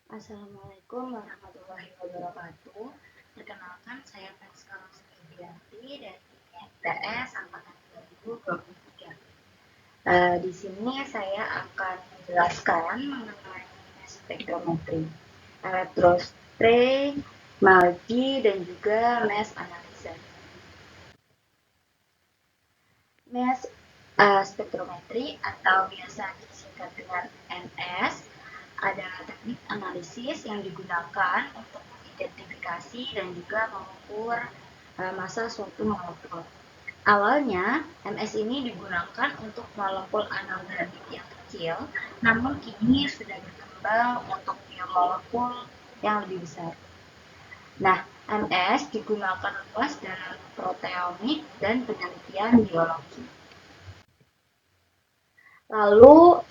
Assalamualaikum warahmatullahi wabarakatuh. Perkenalkan, saya Francisca Rostianti dari IPS Angkatan 2023. Di sini saya akan menjelaskan mengenai spektrometri, elektrospray, MALDI, dan juga mass analyzer. Mass spektrometri atau biasa disingkat dengan MS adalah teknik analisis yang digunakan untuk mengidentifikasi dan juga mengukur massa suatu molekul. Awalnya, MS ini digunakan untuk molekul anorganik yang kecil, namun kini sudah berkembang untuk biomolekul yang lebih besar. Nah, MS digunakan luas dalam proteomik dan penelitian biologi. Lalu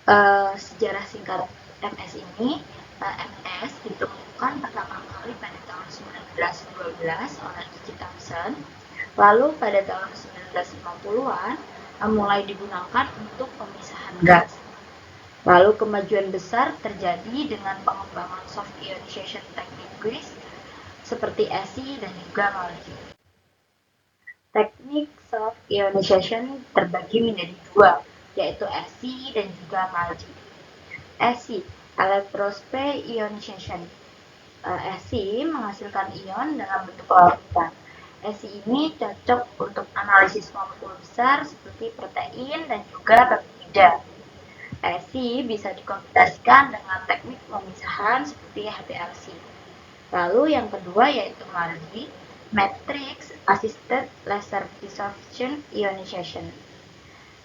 sejarah singkat MS ini, MS ditemukan pertama kali pada tahun 1912 oleh E.G. Thomson. Lalu pada tahun 1950-an mulai digunakan untuk pemisahan gas. Lalu kemajuan besar terjadi dengan pengembangan soft ionization techniques seperti ESI dan juga MALDI. Teknik soft ionization terbagi menjadi dua, yaitu ESI dan juga MALDI. ESI, electrospray ionization. ESI menghasilkan ion dalam bentuk larutan. ESI ini cocok untuk analisis molekul besar seperti protein dan juga peptida. ESI bisa dikombinasikan dengan teknik pemisahan seperti HPLC. Lalu yang kedua yaitu MALDI, Matrix Assisted Laser Desorption Ionization.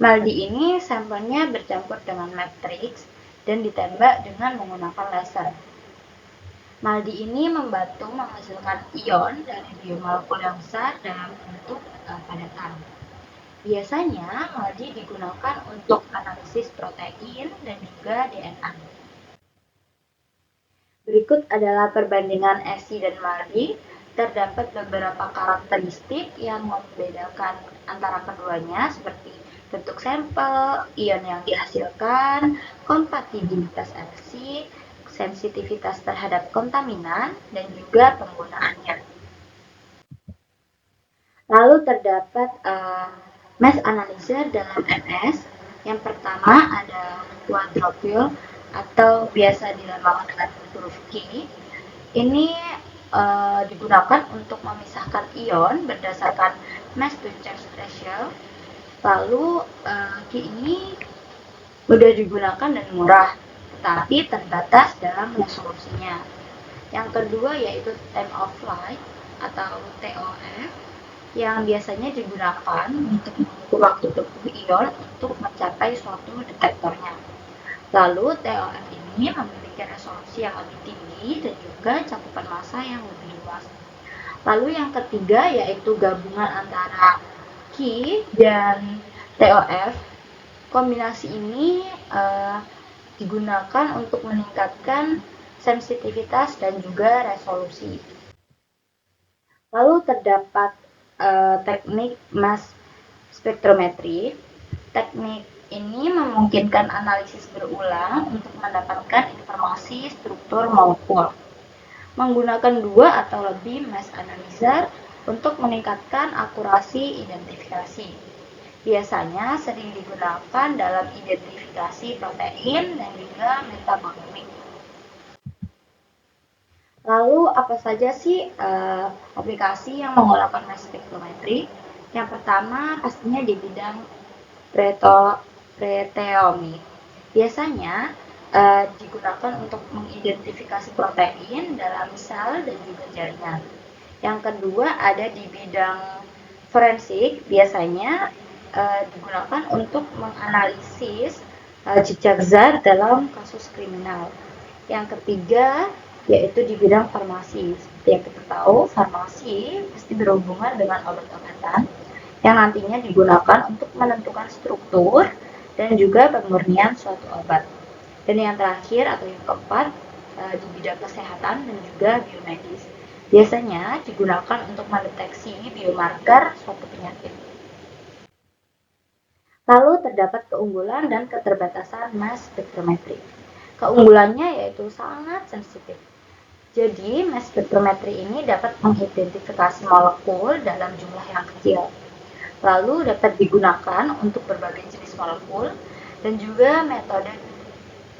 MALDI ini sampelnya bercampur dengan matrix dan ditembak dengan menggunakan laser. MALDI ini membantu menghasilkan ion dari biomolekul yang besar dalam bentuk padatan. Biasanya MALDI digunakan untuk analisis protein dan juga DNA. Berikut adalah perbandingan ESI dan MALDI. Terdapat beberapa karakteristik yang membedakan antara keduanya seperti bentuk sampel, ion yang dihasilkan, kompatibilitas ESI, sensitivitas terhadap kontaminan, dan juga penggunaannya. Lalu terdapat mass analyzer dalam MS. Yang pertama ada quadropole atau biasa dinamakan dengan huruf Q. Ini digunakan untuk memisahkan ion berdasarkan mass to charge ratio. Lalu Q ini mudah digunakan dan murah, tetapi terbatas dalam resolusinya. Yang kedua yaitu time of flight atau TOF, yang biasanya digunakan untuk mengukur waktu tempuh ion untuk mencapai suatu detektornya. Lalu TOF ini memiliki resolusi yang lebih tinggi dan juga cakupan massa yang lebih luas. Lalu yang ketiga yaitu gabungan antara Q dan TOF. Kombinasi ini digunakan untuk meningkatkan sensitivitas dan juga resolusi. Lalu terdapat teknik mass spektrometri. Teknik ini memungkinkan analisis berulang untuk mendapatkan informasi struktur molekul. Menggunakan dua atau lebih mass analyzer untuk meningkatkan akurasi identifikasi. Biasanya sering digunakan dalam identifikasi protein dan juga metabolik. Lalu apa saja sih aplikasi yang menggunakan mass spektrometri? Yang pertama pastinya di bidang proteomi. Biasanya digunakan untuk mengidentifikasi protein dalam sel dan juga jaringan. Yang kedua ada di bidang forensik, biasanya digunakan untuk menganalisis jejak zat dalam kasus kriminal. Yang ketiga yaitu di bidang farmasi. Seperti yang kita tahu, farmasi pasti berhubungan dengan obat-obatan yang nantinya digunakan untuk menentukan struktur dan juga pemurnian suatu obat. Dan yang terakhir atau yang keempat di bidang kesehatan dan juga biomedis. Biasanya digunakan untuk mendeteksi biomarker suatu penyakit. Lalu terdapat keunggulan dan keterbatasan mass spektrometri. Keunggulannya yaitu sangat sensitif. Jadi, mass spectrometry ini dapat mengidentifikasi molekul dalam jumlah yang kecil. Lalu dapat digunakan untuk berbagai jenis molekul dan juga metode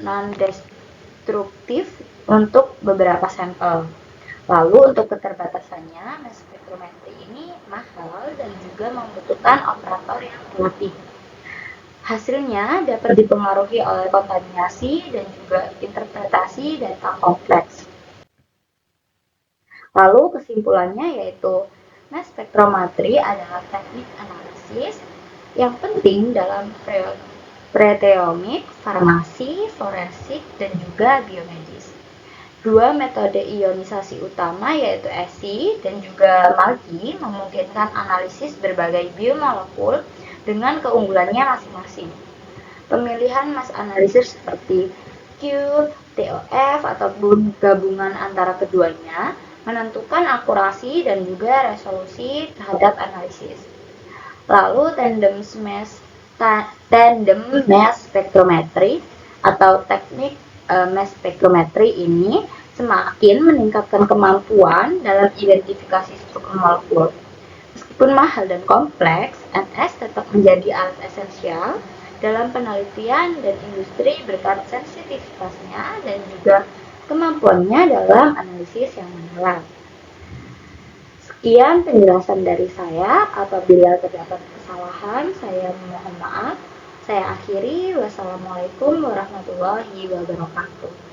non-destruktif untuk beberapa sampel. Lalu untuk keterbatasannya, mass spectrometry ini mahal dan juga membutuhkan operator yang terlatih. Hasilnya dapat dipengaruhi oleh kontaminasi dan juga interpretasi data kompleks. Lalu kesimpulannya yaitu mass spectrometry adalah teknik analisis yang penting dalam proteomik, farmasi, forensik, dan juga biomedis. Dua metode ionisasi utama yaitu ESI dan juga MALDI memungkinkan analisis berbagai biomolekul dengan keunggulannya masing-masing. Pemilihan mass analisis seperti Q, TOF, ataupun gabungan antara keduanya menentukan akurasi dan juga resolusi terhadap analisis. Lalu tandem mass spectrometry atau teknik mass spectrometry ini semakin meningkatkan kemampuan dalam identifikasi struktur molekul. Meskipun mahal dan kompleks, MS tetap menjadi alat esensial dalam penelitian dan industri berkat sensitivitasnya dan juga kemampuannya dalam analisis yang mendalam. Sekian penjelasan dari saya. Apabila terdapat kesalahan, saya mohon maaf. Saya akhiri. Wassalamualaikum warahmatullahi wabarakatuh.